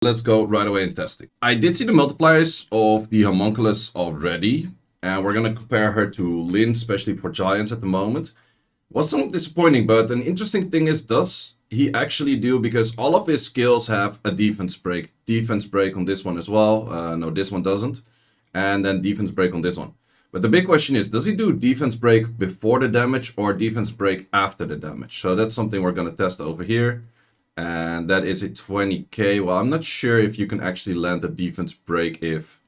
Let's go right away and test it. I did see the multipliers of the Homunculus already, and we're gonna compare her to Lin, especially for Giants at the moment. Was somewhat disappointing, but an interesting thing is, does he actually do, because all of his skills have a defense break. Defense break on this one as well. No, this one doesn't. And then defense break on this one. But the big question is, does he do defense break before the damage or defense break after the damage? So that's something we're going to test over here. And that is a 20k. Well, I'm not sure if you can actually land a defense break if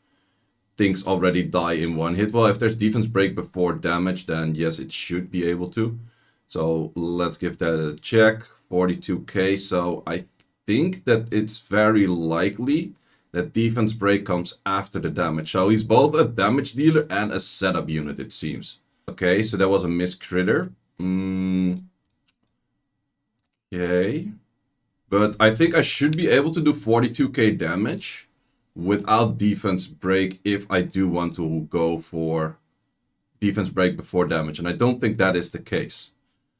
things already die in one hit. Well, if there's defense break before damage, then yes, it should be able to. So let's give that a check. 42k. So I think that it's very likely that defense break comes after the damage. So he's both a damage dealer and a setup unit, it seems. Okay, so that was a miss critter. Okay. But I think I should be able to do 42k damage without defense break if I do want to go for defense break before damage. And I don't think that is the case.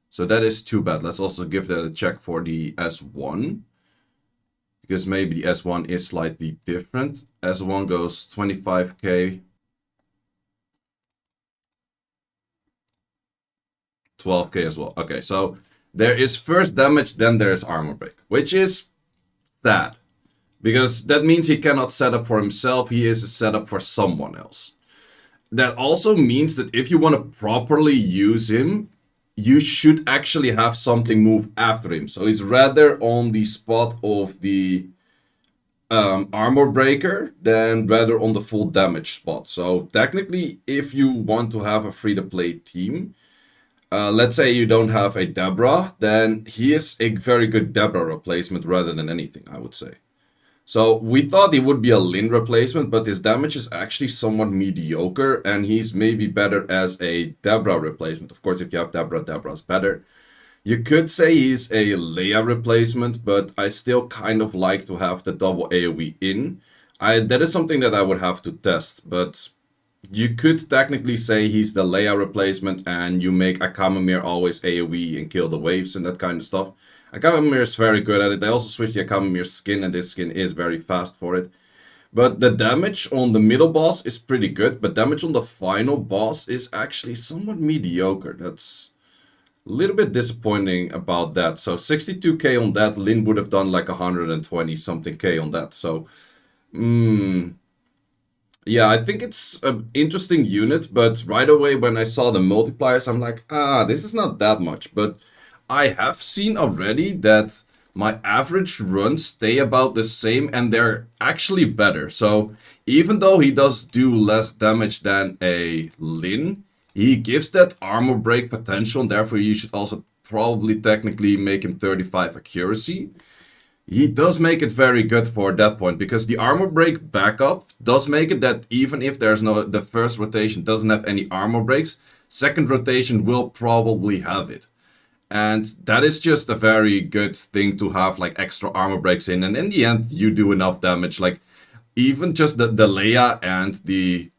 So that is too bad. Let's also give that a check for the S1. Because maybe the S1 is slightly different. S1 goes 25k. 12k as well. Okay, so there is first damage, then there's armor break. Which is sad. Because that means he cannot set up for himself. He is a setup for someone else. That also means that if you want to properly use him, you should actually have something move after him. So he's rather on the spot of the armor breaker than rather on the full damage spot. So technically, if you want to have a free-to-play team, let's say you don't have a Debra, then he is a very good Debra replacement rather than anything, I would say. So we thought he would be a Lin replacement, but his damage is actually somewhat mediocre, and he's maybe better as a Debra replacement. Of course, if you have Debra, Debra's better. You could say he's a Leia replacement, but I still kind of like to have the double AoE in. That is something that I would have to test, but you could technically say he's the Leia replacement, and you make Akamamir always AoE and kill the waves and that kind of stuff. Akamamir is very good at it. They also switched the Akamamir skin, and this skin is very fast for it. But the damage on the middle boss is pretty good, but damage on the final boss is actually somewhat mediocre. That's a little bit disappointing about that. So 62k on that, Lin would have done like 120 something k on that. So, yeah, I think it's an interesting unit, but right away when I saw the multipliers, I'm like, this is not that much. But I have seen already that my average runs stay about the same, and they're actually better. So even though he does do less damage than a Lin, he gives that armor break potential, and therefore you should also probably technically make him 35 accuracy. He does make it very good for that point, because the armor break backup does make it that even if there's the first rotation doesn't have any armor breaks, second rotation will probably have it. And that is just a very good thing to have, like, extra armor breaks in. And in the end, you do enough damage. Like, even just the Leia and the,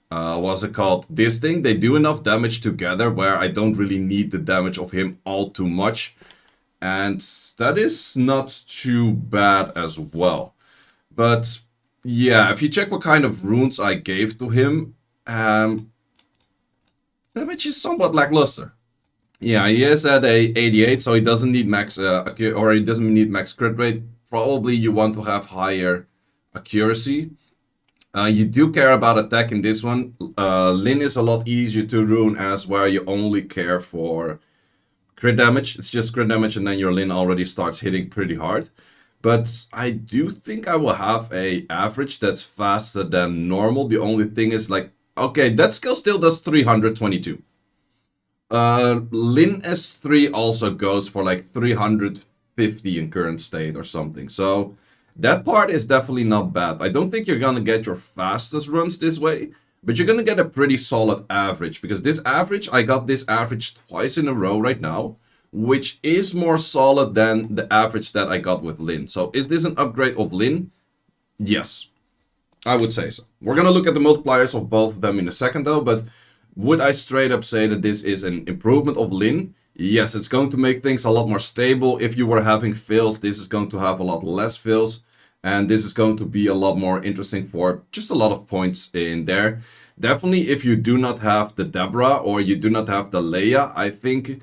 what's it called? This thing, they do enough damage together where I don't really need the damage of him all too much. And that is not too bad as well. But, yeah, if you check what kind of runes I gave to him, damage is somewhat lackluster. Yeah, he is at a 88, so he doesn't need max or he doesn't need max crit rate. Probably you want to have higher accuracy. You do care about attack in this one. Lin is a lot easier to rune as where you only care for crit damage. It's just crit damage, and then your Lin already starts hitting pretty hard. But I do think I will have a average that's faster than normal. The only thing is, like, okay, that skill still does 322. Lin S3 also goes for like 350 in current state or something. So that part is definitely not bad. I don't think you're gonna get your fastest runs this way, but you're gonna get a pretty solid average, because this average, I got this average twice in a row right now, which is more solid than the average that I got with Lin. So is this an upgrade of Lin? Yes, I would say so. We're gonna look at the multipliers of both of them in a second though, but would I straight up say that this is an improvement of Lin? Yes, it's going to make things a lot more stable. If you were having fails, this is going to have a lot less fails. And this is going to be a lot more interesting for just a lot of points in there. Definitely, if you do not have the Deborah or you do not have the Leia, I think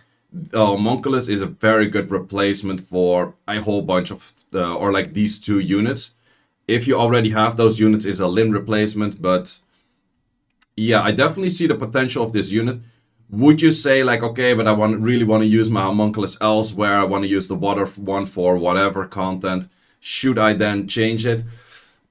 Homunculus is a very good replacement for a whole bunch of, or like these two units. If you already have those units, is a Lin replacement, but yeah, I definitely see the potential of this unit. Would you say like, okay, but I really want to use my homunculus elsewhere, I want to use the water one for whatever content, should I then change it?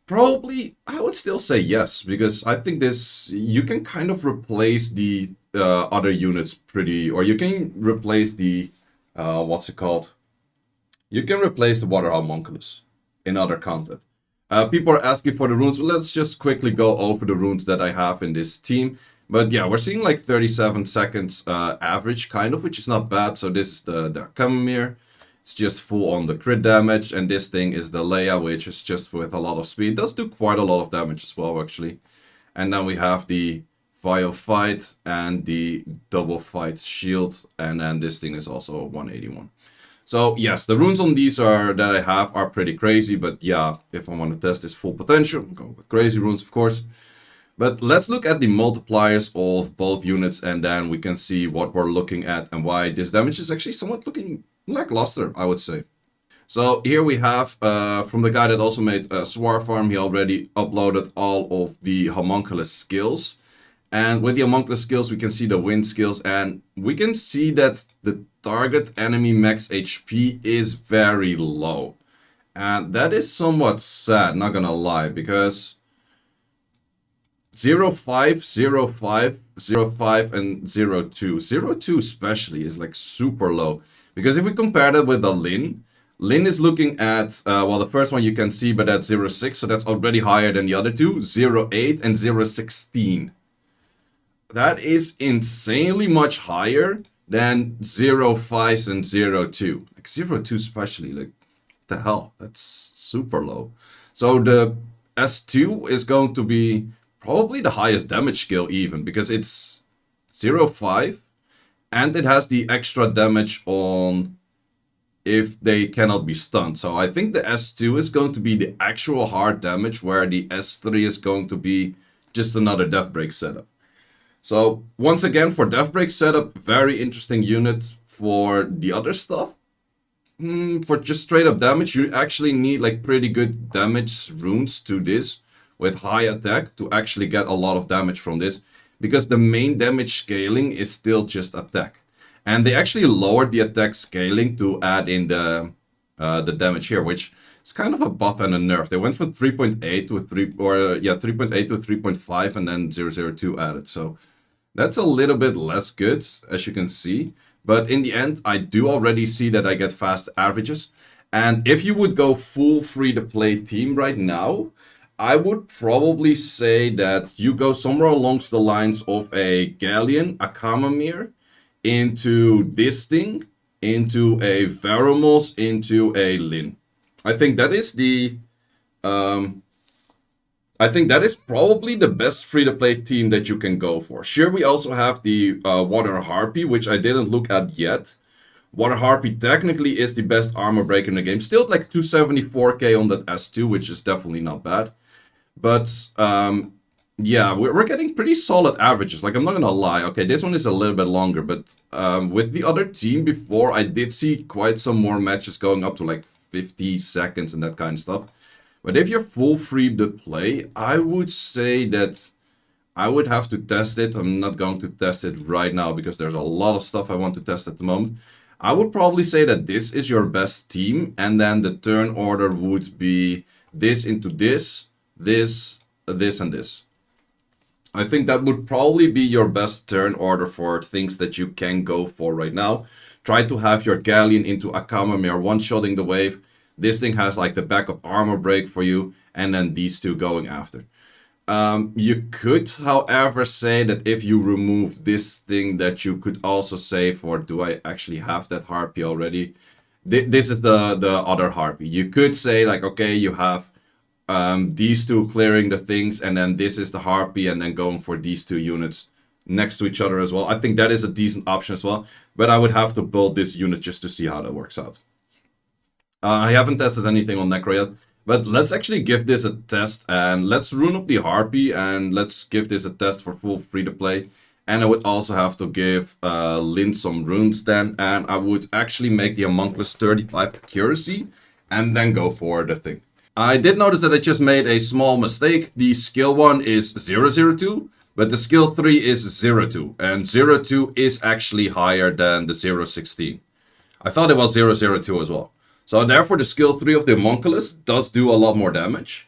Probably, I would still say yes, because I think this, you can kind of replace the other units pretty, or you can replace the, what's it called? You can replace the water homunculus in other content. People are asking for the runes. Let's just quickly go over the runes that I have in this team. But yeah, we're seeing like 37 seconds average, kind of, which is not bad. So this is the Chamomile. It's just full on the crit damage. And this thing is the Leia, which is just with a lot of speed. It does do quite a lot of damage as well, actually. And then we have the Vio Fight and the Double Fight Shield. And then this thing is also 181. So yes, the runes on these that I have are pretty crazy, but yeah, if I want to test this full potential, I'm going with crazy runes, of course. But let's look at the multipliers of both units, and then we can see what we're looking at and why this damage is actually somewhat looking lackluster, I would say. So here we have, from the guy that also made Swar Farm, he already uploaded all of the homunculus skills. And with the homunculus skills, we can see the wind skills, and we can see that the target enemy max HP is very low. And that is somewhat sad, not gonna lie, because 05, 05, 05, and 02. 02 especially is like super low. Because if we compare that with the Lin is looking at, well, the first one you can see, but that's 06, so that's already higher than the other two, 08 and 016. That is insanely much higher than 05s and 02. Like 02 especially, like, what the hell? That's super low. So the S2 is going to be probably the highest damage skill even, because it's 05 and it has the extra damage on if they cannot be stunned. So I think the S2 is going to be the actual hard damage, where the S3 is going to be just another Death Break setup. So once again, for Death Break setup, very interesting unit. For the other stuff, for just straight up damage, you actually need like pretty good damage runes to this with high attack to actually get a lot of damage from this, because the main damage scaling is still just attack. And they actually lowered the attack scaling to add in the damage here, which is kind of a buff and a nerf. They went from 3.8 to 3.8 to 3.5, and then 002 added. So that's a little bit less good, as you can see. But in the end, I do already see that I get fast averages. And if you would go full free-to-play team right now, I would probably say that you go somewhere along the lines of a Galleon, a Chamomile, into this thing, into a Veromos, into a Lin. I think that is probably the best free-to-play team that you can go for. Sure, we also have the Water Harpy, which I didn't look at yet. Water Harpy technically is the best armor breaker in the game. Still like 274k on that S2, which is definitely not bad. But yeah, we're getting pretty solid averages. Like, I'm not gonna lie. Okay, this one is a little bit longer, but with the other team before, I did see quite some more matches going up to like 50 seconds and that kind of stuff. But if you're full free to play, I would say that I would have to test it. I'm not going to test it right now because there's a lot of stuff I want to test at the moment. I would probably say that this is your best team, and then the turn order would be this into this, this, this, and this. I think that would probably be your best turn order for things that you can go for right now. Try to have your Galleon into a Chamomile one-shotting the wave. This thing has like the backup armor break for you, and then these two going after. You could, however, say that if you remove this thing, that you could also say for, do I actually have that Harpy already? This is the other Harpy. You could say like, okay, you have these two clearing the things, and then this is the Harpy, and then going for these two units next to each other as well. I think that is a decent option as well, but I would have to build this unit just to see how that works out. I haven't tested anything on Necro yet, But let's actually give this a test, and let's rune up the Harpy, and let's give this a test for full free-to-play. And I would also have to give Lin some runes then, and I would actually make the Homunculus 35 accuracy, and then go for the thing. I did notice that I just made a small mistake. The skill 1 is 002, but the skill 3 is 02, and 02 is actually higher than the 016. I thought it was 002 as well. So therefore the skill 3 of the Homunculus does do a lot more damage.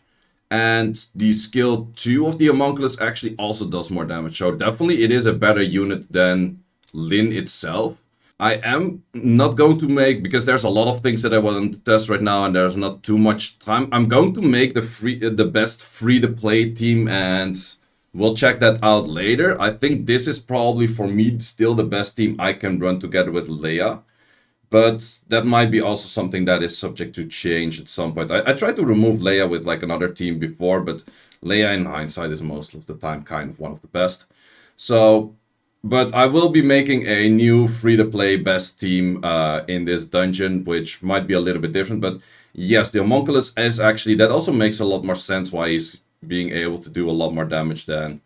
And the skill 2 of the Homunculus actually also does more damage. So definitely it is a better unit than Lin itself. I am not going to make, because there's a lot of things that I want to test right now and there's not too much time. I'm going to make the best free-to-play team, and we'll check that out later. I think this is probably for me still the best team I can run together with Leia. But that might be also something that is subject to change at some point. I tried to remove Leia with like another team before, but Leia in hindsight is most of the time kind of one of the best. So, but I will be making a new free-to-play best team in this dungeon, which might be a little bit different. But yes, the Homunculus is actually, that also makes a lot more sense why he's being able to do a lot more damage than.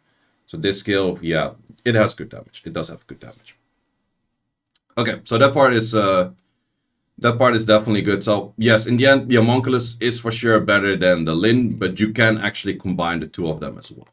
So this skill, yeah, it has good damage. It does have good damage. Okay, so that part is definitely good. So yes, in the end, the Homunculus is for sure better than the Lin, but you can actually combine the two of them as well.